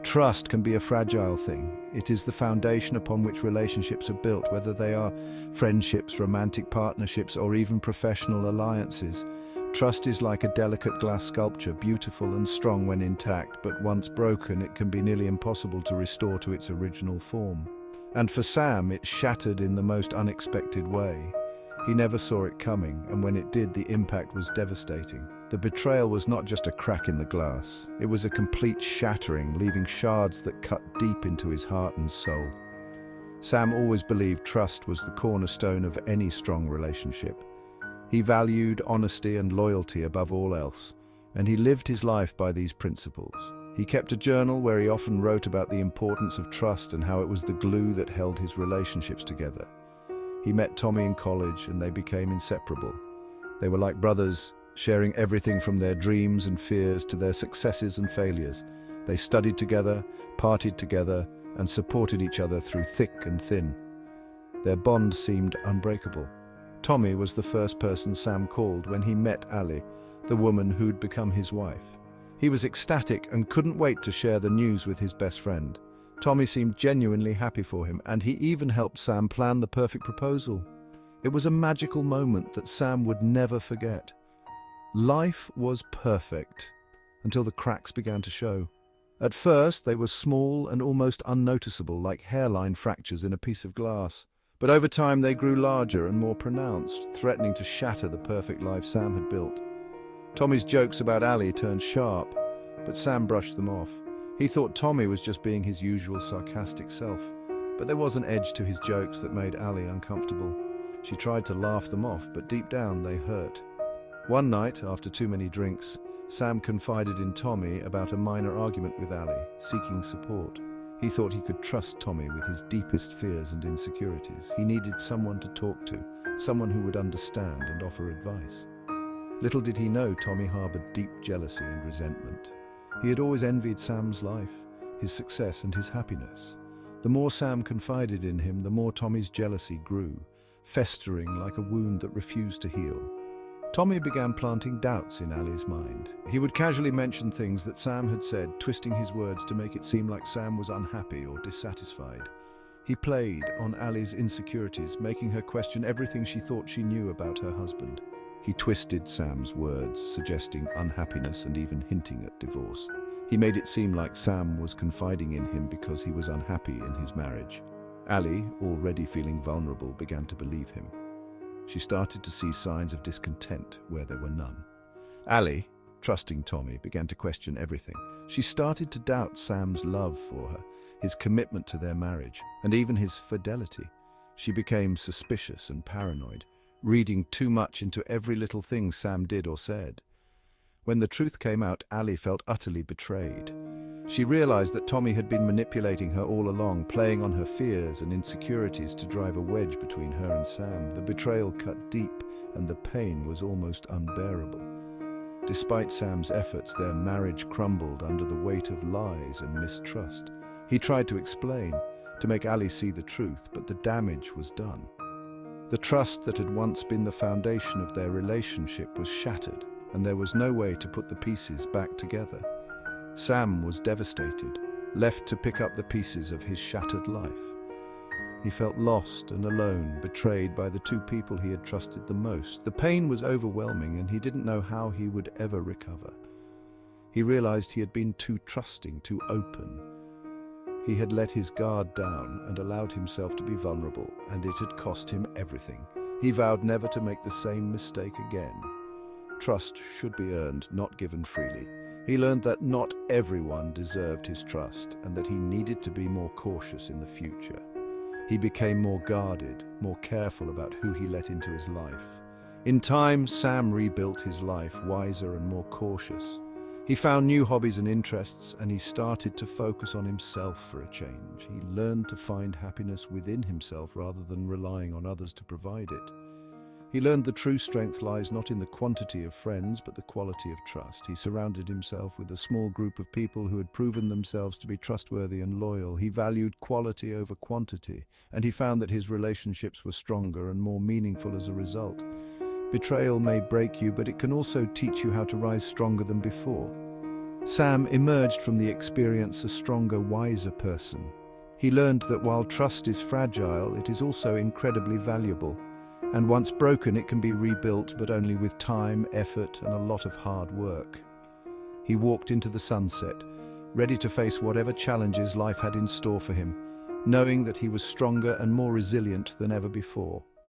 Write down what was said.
Trust can be a fragile thing. It is the foundation upon which relationships are built, whether they are friendships, romantic partnerships, or even professional alliances. Trust is like a delicate glass sculpture, beautiful and strong when intact, but once broken, it can be nearly impossible to restore to its original form. And for Sam, it shattered in the most unexpected way. He never saw it coming, and when it did, the impact was devastating. The betrayal was not just a crack in the glass. It was a complete shattering, leaving shards that cut deep into his heart and soul. Sam always believed trust was the cornerstone of any strong relationship. He valued honesty and loyalty above all else, and he lived his life by these principles. He kept a journal where he often wrote about the importance of trust and how it was the glue that held his relationships together. He met Tommy in college and they became inseparable. They were like brothers, sharing everything from their dreams and fears to their successes and failures. They studied together, partied together, and supported each other through thick and thin. Their bond seemed unbreakable. Tommy was the first person Sam called when he met Alli, the woman who'd become his wife. He was ecstatic and couldn't wait to share the news with his best friend. Tommy seemed genuinely happy for him, and he even helped Sam plan the perfect proposal. It was a magical moment that Sam would never forget. Life was perfect until the cracks began to show. At first, they were small and almost unnoticeable, like hairline fractures in a piece of glass. But over time, they grew larger and more pronounced, threatening to shatter the perfect life Sam had built. Tommy's jokes about Alli turned sharp, but Sam brushed them off. He thought Tommy was just being his usual sarcastic self, but there was an edge to his jokes that made Alli uncomfortable. She tried to laugh them off, but deep down they hurt. One night, after too many drinks, Sam confided in Tommy about a minor argument with Alli, seeking support. He thought he could trust Tommy with his deepest fears and insecurities. He needed someone to talk to, someone who would understand and offer advice. Little did he know Tommy harbored deep jealousy and resentment. He had always envied Sam's life, his success and his happiness. The more Sam confided in him, the more Tommy's jealousy grew, festering like a wound that refused to heal. Tommy began planting doubts in Alli's mind. He would casually mention things that Sam had said, twisting his words to make it seem like Sam was unhappy or dissatisfied. He played on Alli's insecurities, making her question everything she thought she knew about her husband. He twisted Sam's words, suggesting unhappiness and even hinting at divorce. He made it seem like Sam was confiding in him because he was unhappy in his marriage. Alli, already feeling vulnerable, began to believe him. She started to see signs of discontent where there were none. Alli, trusting Tommy, began to question everything. She started to doubt Sam's love for her, his commitment to their marriage, and even his fidelity. She became suspicious and paranoid, reading too much into every little thing Sam did or said. When the truth came out, Alli felt utterly betrayed. She realized that Tommy had been manipulating her all along, playing on her fears and insecurities to drive a wedge between her and Sam. The betrayal cut deep, and the pain was almost unbearable. Despite Sam's efforts, their marriage crumbled under the weight of lies and mistrust. He tried to explain, to make Alli see the truth, but the damage was done. The trust that had once been the foundation of their relationship was shattered, and there was no way to put the pieces back together. Sam was devastated, left to pick up the pieces of his shattered life. He felt lost and alone, betrayed by the two people he had trusted the most. The pain was overwhelming, and he didn't know how he would ever recover. He realized he had been too trusting, too open. He had let his guard down and allowed himself to be vulnerable, and it had cost him everything. He vowed never to make the same mistake again. Trust should be earned, not given freely. He learned that not everyone deserved his trust, and that he needed to be more cautious in the future. He became more guarded, more careful about who he let into his life. In time, Sam rebuilt his life, wiser and more cautious. He found new hobbies and interests, and he started to focus on himself for a change. He learned to find happiness within himself rather than relying on others to provide it. He learned the true strength lies not in the quantity of friends, but the quality of trust. He surrounded himself with a small group of people who had proven themselves to be trustworthy and loyal. He valued quality over quantity, and he found that his relationships were stronger and more meaningful as a result. Betrayal may break you, but it can also teach you how to rise stronger than before. Sam emerged from the experience a stronger, wiser person. He learned that while trust is fragile, it is also incredibly valuable. And once broken, it can be rebuilt, but only with time, effort, and a lot of hard work. He walked into the sunset, ready to face whatever challenges life had in store for him, knowing that he was stronger and more resilient than ever before.